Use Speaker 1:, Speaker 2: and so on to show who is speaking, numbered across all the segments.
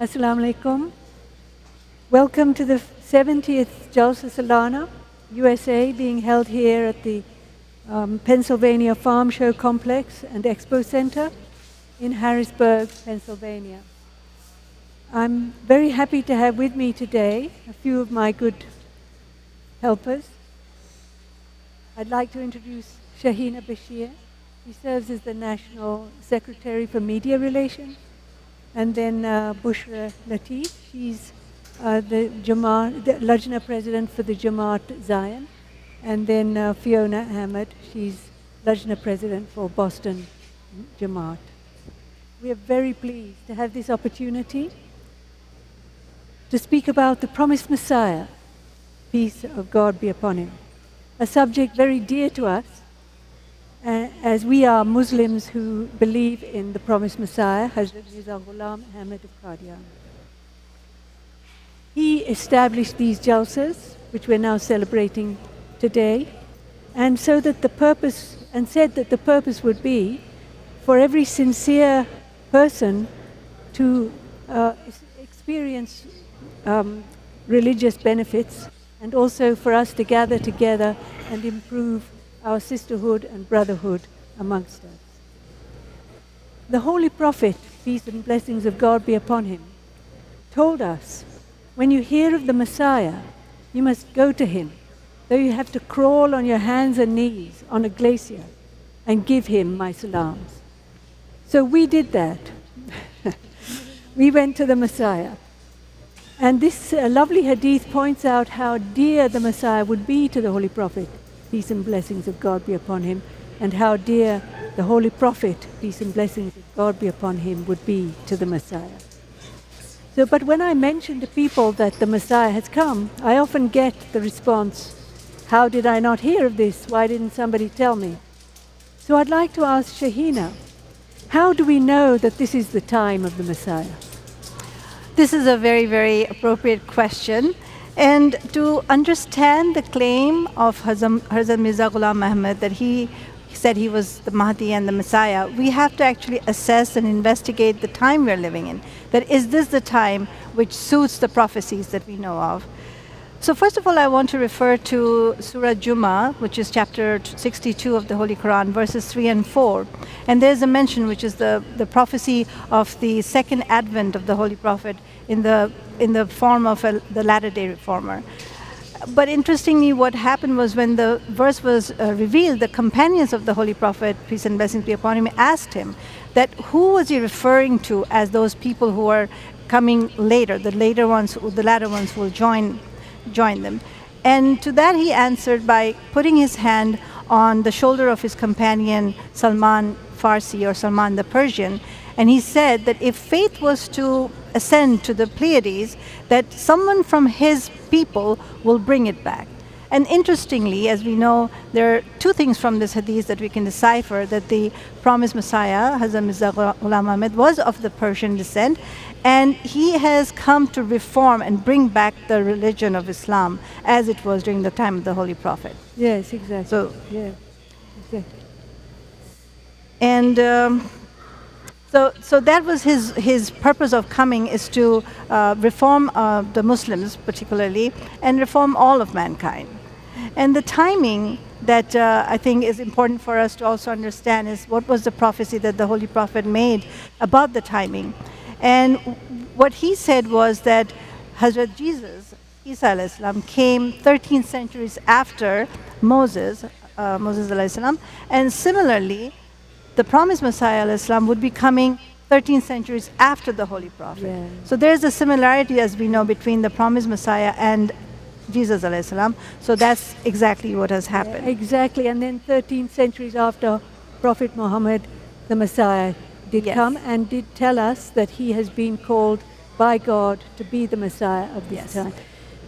Speaker 1: Assalamu alaikum. Welcome to the 70th Jalsa Salana, USA, being held here at the Pennsylvania Farm Show Complex and Expo Center in Harrisburg, Pennsylvania. I'm very happy to have with me today a few of my good helpers. I'd like to introduce Shahina Bashir. She serves as the National Secretary for Media Relations. And then Bushra Latif, she's the Lajna President for the Jamaat Zion. And then Fiona Ahmed, she's Lajna President for Boston Jamaat. We are very pleased to have this opportunity to speak about the promised Messiah, peace of God be upon him, a subject very dear to us, as we are Muslims who believe in the promised Messiah, Hazrat Mirza Ghulam Ahmad of Qadian. He established these jalsas, which we're now celebrating today, and said that the purpose would be for every sincere person to experience religious benefits, and also for us to gather together and improve our sisterhood and brotherhood amongst us. The Holy Prophet, peace and blessings of God be upon him, told us, when you hear of the Messiah, you must go to him, though you have to crawl on your hands and knees on a glacier, and give him my salams. So we did that. We went to the Messiah. And this lovely hadith points out how dear the Messiah would be to the Holy Prophet, peace and blessings of God be upon him, and how dear the Holy Prophet, peace and blessings of God be upon him, would be to the Messiah. So, but when I mention to people that the Messiah has come, I often get the response, how did I not hear of this? Why didn't somebody tell me? So I'd like to ask Shahina, how do we know that this is the time of the Messiah?
Speaker 2: This is a very, very appropriate question. And to understand the claim of Hazrat Mirza Ghulam Ahmad that he said he was the Mahdi and the Messiah, we have to actually assess and investigate the time we're living in. That is this the time which suits the prophecies that we know of? So first of all, I want to refer to Surah Juma, which is chapter 62 of the Holy Quran, verses 3 and 4. And there's a mention, which is the prophecy of the second advent of the Holy Prophet in the form of the latter-day reformer. But interestingly, what happened was when the verse was revealed, the companions of the Holy Prophet, peace and blessings be upon him, asked him that who was he referring to as those people who are coming later, the latter ones who will join them. And to that he answered by putting his hand on the shoulder of his companion Salman Farsi, or Salman the Persian, and he said that if faith was to ascend to the Pleiades, that someone from his people will bring it back. And interestingly, as we know, there are two things from this hadith that we can decipher: that the promised Messiah, Hazrat Mirza Ghulam Ahmad, was of the Persian descent, and he has come to reform and bring back the religion of Islam as it was during the time of the Holy Prophet.
Speaker 1: Yes, exactly.
Speaker 2: So,
Speaker 1: yeah, exactly.
Speaker 2: And so that was his purpose of coming, is to reform the Muslims particularly, and reform all of mankind. And the timing that I think is important for us to also understand is what was the prophecy that the Holy Prophet made about the timing. And what he said was that Hazrat Jesus, Isa alayhi salam, came 13 centuries after Moses alayhi salam, and similarly, the promised Messiah alayhi salam would be coming 13 centuries after the Holy Prophet.
Speaker 1: Yeah.
Speaker 2: So there's a similarity, as we know, between the promised Messiah and Jesus alayhi salam. So that's exactly what has happened.
Speaker 1: Yeah, exactly, and then 13 centuries after Prophet Muhammad, the Messiah, did come and did tell us that he has been called by God to be the Messiah of this time.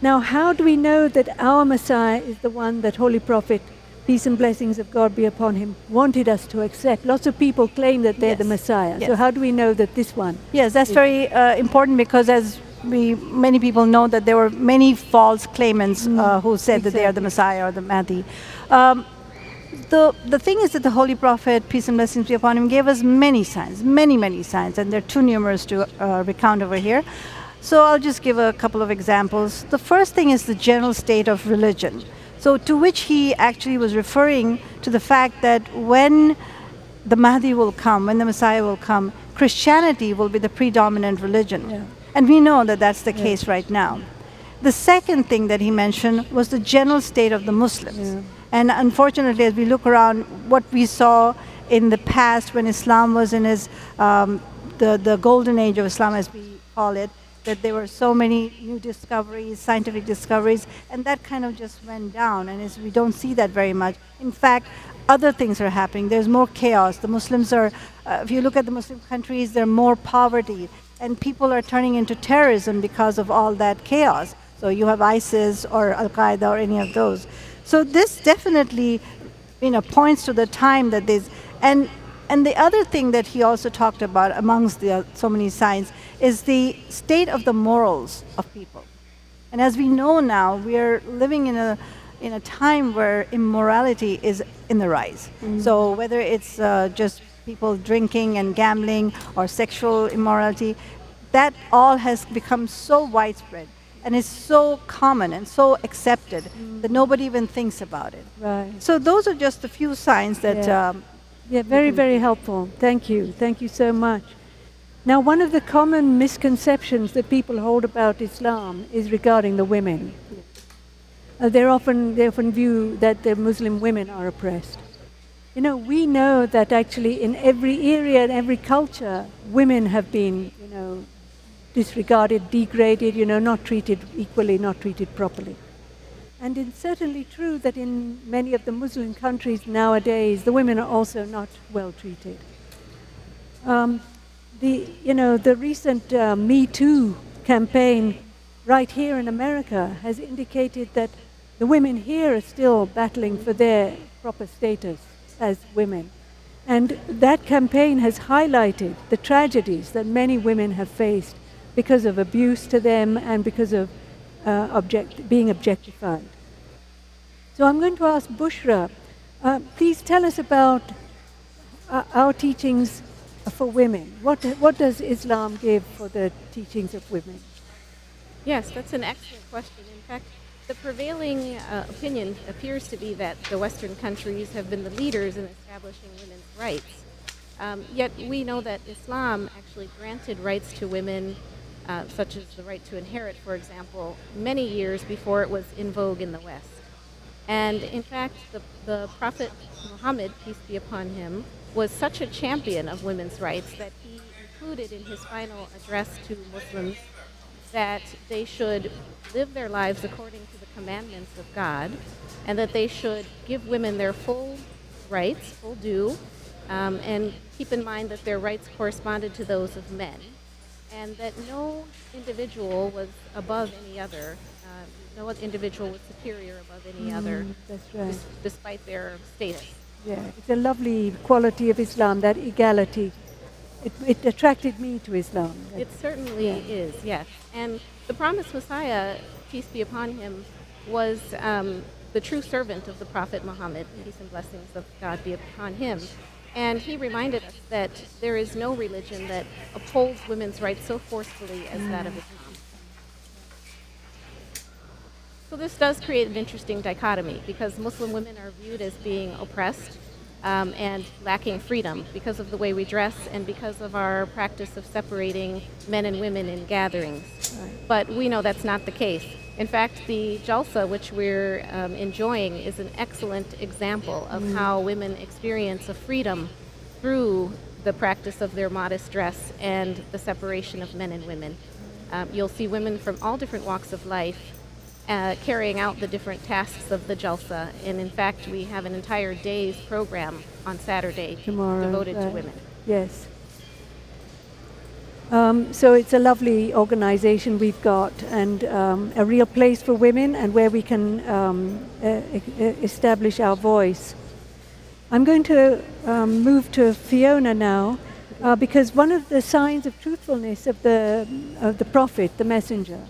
Speaker 1: Now, how do we know that our Messiah is the one that Holy Prophet, peace and blessings of God be upon him, wanted us to accept? Lots of people claim that they're the Messiah. So how do we know that this one?
Speaker 2: Yes, that's very important, because as many people know, that there were many false claimants who said that they are the Messiah or the Mahdi. the thing is that the Holy Prophet, peace and blessings be upon him, gave us many signs, many signs, and they're too numerous to recount over here. So I'll just give a couple of examples. The first thing is the general state of religion. So to which he actually was referring to the fact that when the Mahdi will come, when the Messiah will come, Christianity will be the predominant religion.
Speaker 1: Yeah.
Speaker 2: And we know that that's the case right now. The second thing that he mentioned was the general state of the Muslims.
Speaker 1: Yeah.
Speaker 2: And unfortunately, as we look around, what we saw in the past when Islam was in its, the golden age of Islam, as we call it, that there were so many new discoveries, scientific discoveries, and that kind of just went down, and we don't see that very much. In fact, other things are happening. There's more chaos. The Muslims are, if you look at the Muslim countries, there's more poverty, and people are turning into terrorism because of all that chaos. So you have ISIS or Al-Qaeda or any of those. So this definitely, points to the time that there's, and the other thing that he also talked about amongst the so many signs is the state of the morals of people. And as we know now, we are living in a time where immorality is in the rise. So whether it's just people drinking and gambling or sexual immorality, that all has become so widespread and is so common and so accepted that nobody even thinks about it.
Speaker 1: Right.
Speaker 2: So those are just a few signs that...
Speaker 1: Very helpful. Thank you so much. Now, one of the common misconceptions that people hold about Islam is regarding the women. They often view that the Muslim women are oppressed. We know that actually in every area and every culture, women have been, disregarded, degraded, not treated equally, not treated properly. And it's certainly true that in many of the Muslim countries nowadays, the women are also not well treated. The recent Me Too campaign right here in America has indicated that the women here are still battling for their proper status as women. And that campaign has highlighted the tragedies that many women have faced because of abuse to them and because of being objectified. So I'm going to ask Bushra, please tell us about our teachings for women. What does Islam give for the teachings of women?
Speaker 3: Yes, that's an excellent question. In fact, the prevailing opinion appears to be that the Western countries have been the leaders in establishing women's rights. Yet we know that Islam actually granted rights to women, such as the right to inherit, for example, many years before it was in vogue in the West. And in fact, the Prophet Muhammad, peace be upon him, was such a champion of women's rights that he included in his final address to Muslims that they should live their lives according to the commandments of God, and that they should give women their full rights, full due, and keep in mind that their rights corresponded to those of men, and that no individual was above any other. No individual was superior above any other,
Speaker 1: That's right.
Speaker 3: despite their status.
Speaker 1: Yeah, it's a lovely quality of Islam, that equality. It attracted me to Islam.
Speaker 3: It certainly is, yes. And the promised Messiah, peace be upon him, was the true servant of the Prophet Muhammad, peace and blessings of God be upon him. And he reminded us that there is no religion that upholds women's rights so forcefully as that of Islam. So this does create an interesting dichotomy, because Muslim women are viewed as being oppressed and lacking freedom because of the way we dress and because of our practice of separating men and women in gatherings. Right. But we know that's not the case. In fact, the Jalsa, which we're enjoying, is an excellent example of how women experience a freedom through the practice of their modest dress and the separation of men and women. You'll see women from all different walks of life carrying out the different tasks of the Jalsa. And in fact, we have an entire day's program on Saturday devoted to women.
Speaker 1: Yes. So it's a lovely organization we've got, and a real place for women, and where we can establish our voice. I'm going to move to Fiona now, because one of the signs of truthfulness of the Prophet, the Messenger,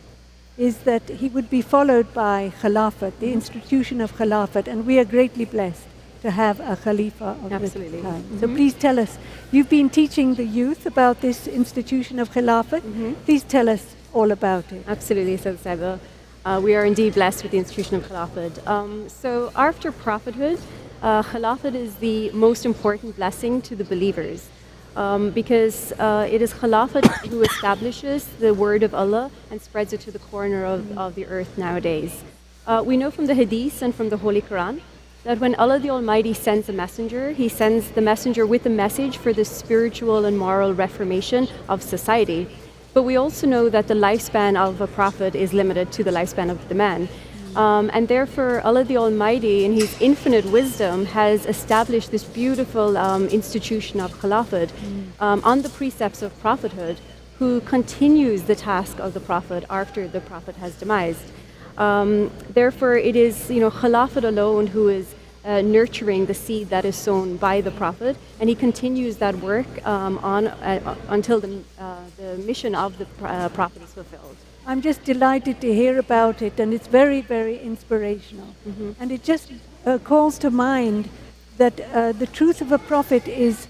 Speaker 1: is that he would be followed by Khilafat, the institution of Khilafat, and we are greatly blessed to have a Khalifa of
Speaker 4: Absolutely.
Speaker 1: the time. So please tell us, you've been teaching the youth about this institution of Khilafat. Please tell us all about it.
Speaker 4: Absolutely, so Saiba. We are indeed blessed with the institution of Khilafat. So after prophethood, Khilafat is the most important blessing to the believers. Because it is Khilafat who establishes the word of Allah and spreads it to the corner of the earth nowadays. We know from the Hadith and from the Holy Quran that when Allah the Almighty sends a messenger, He sends the messenger with a message for the spiritual and moral reformation of society. But we also know that the lifespan of a prophet is limited to the lifespan of the man. And therefore, Allah the Almighty, in His infinite wisdom, has established this beautiful institution of Khilafat on the precepts of prophethood, who continues the task of the prophet after the prophet has demised. Therefore, it is Khilafat alone who is nurturing the seed that is sown by the prophet, and he continues that work until the mission of the prophet is fulfilled.
Speaker 1: I'm just delighted to hear about it, and it's very, very inspirational. And it just calls to mind that the truth of a prophet is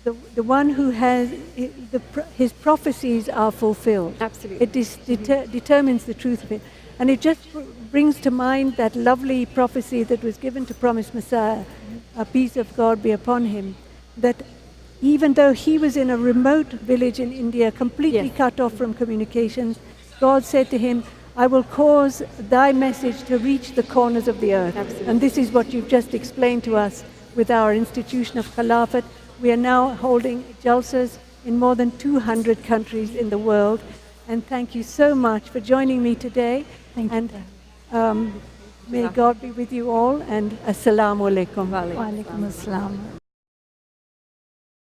Speaker 1: the one who has his prophecies are fulfilled.
Speaker 4: Absolutely.
Speaker 1: It determines the truth of it. And it just brings to mind that lovely prophecy that was given to promised Messiah, peace of God be upon him, that even though he was in a remote village in India, completely cut off from communications, God said to him, I will cause thy message to reach the corners of the earth.
Speaker 4: Absolutely.
Speaker 1: And this is what you've just explained to us with our institution of Khilafat. We are now holding Jalsas in more than 200 countries in the world. And thank you so much for joining me today.
Speaker 2: Thank
Speaker 1: and
Speaker 2: you.
Speaker 1: may God be with you all, and Assalamu alaikum.
Speaker 2: Wa alaikum assalam.